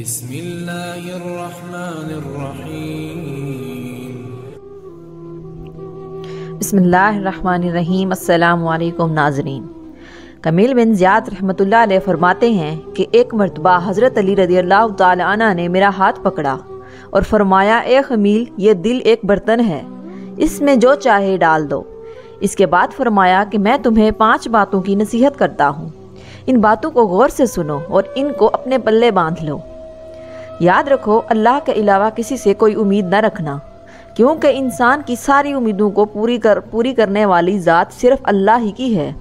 بسم اللہ الرحمن الرحیم۔ بسم اللہ الرحمن الرحیم۔ السلام علیکم ناظرین۔ کمیل بن زیاد رحمۃ اللہ علیہ فرماتے ہیں کہ ایک مرتبہ حضرت علی رضی اللہ تعالی عنہ نے میرا ہاتھ پکڑا اور فرمایا، اے خمیل، یہ دل ایک برتن ہے، اس میں جو چاہے ڈال دو۔ اس کے بعد فرمایا کہ میں تمہیں 5 باتوں کی نصیحت کرتا ہوں، ان باتوں کو غور سے سنو اور ان کو اپنے پلے باندھ لو۔ یاد رکھو، اللہ کے علاوہ کسی سے کوئی امید نہ رکھنا، کیونکہ انسان کی ساری امیدوں کو پوری کرنے والی ذات صرف اللہ ہی کی ہے۔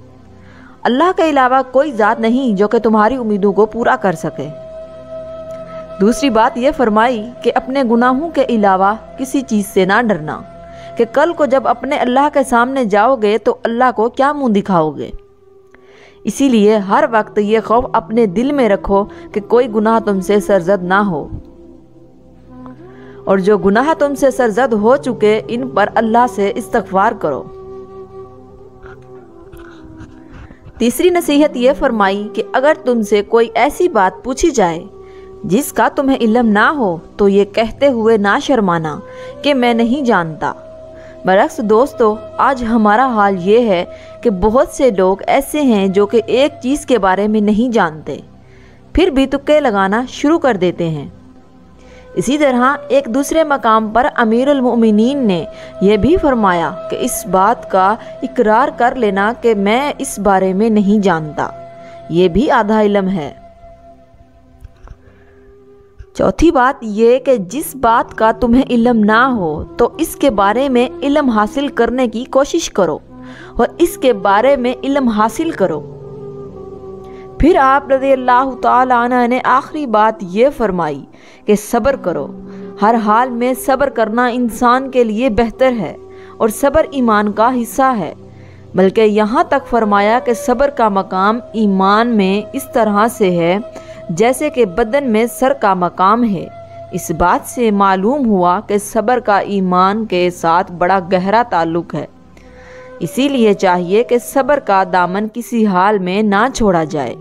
اللہ کے علاوہ کوئی ذات نہیں جو کہ تمہاری امیدوں کو پورا کر سکے۔ دوسری بات یہ فرمائی کہ اپنے گناہوں کے علاوہ کسی چیز سے نہ ڈرنا، کہ کل کو جب اپنے اللہ کے سامنے جاؤ گے تو اللہ کو کیا منہ دکھاؤ گے۔ اسی لیے ہر وقت یہ خوف اپنے دل میں رکھو کہ کوئی گناہ تم سے سرزد نہ ہو، اور جو گناہ تم سے سرزد ہو چکے ان پر اللہ سے استغفار کرو۔ تیسری نصیحت یہ فرمائی کہ اگر تم سے کوئی ایسی بات پوچھی جائے جس کا تمہیں علم نہ ہو تو یہ کہتے ہوئے نہ شرمانا کہ میں نہیں جانتا۔ برعکس دوستو، آج ہمارا حال یہ ہے کہ بہت سے لوگ ایسے ہیں جو کہ ایک چیز کے بارے میں نہیں جانتے، پھر بھی تکے لگانا شروع کر دیتے ہیں۔ اسی طرح ایک دوسرے مقام پر امیر المؤمنین نے یہ بھی فرمایا کہ اس بات کا اقرار کر لینا کہ میں اس بارے میں نہیں جانتا، یہ بھی آدھا علم ہے۔ چوتھی بات یہ کہ جس بات کا تمہیں علم نہ ہو تو اس کے بارے میں علم حاصل کرنے کی کوشش کرو اور اس کے بارے میں علم حاصل کرو۔ پھر آپ رضی اللہ تعالی عنہ نے آخری بات یہ فرمائی کہ صبر کرو، ہر حال میں صبر کرنا انسان کے لیے بہتر ہے اور صبر ایمان کا حصہ ہے، بلکہ یہاں تک فرمایا کہ صبر کا مقام ایمان میں اس طرح سے ہے جیسے کہ بدن میں سر کا مقام ہے۔ اس بات سے معلوم ہوا کہ صبر کا ایمان کے ساتھ بڑا گہرا تعلق ہے، اسی لیے چاہیے کہ صبر کا دامن کسی حال میں نہ چھوڑا جائے۔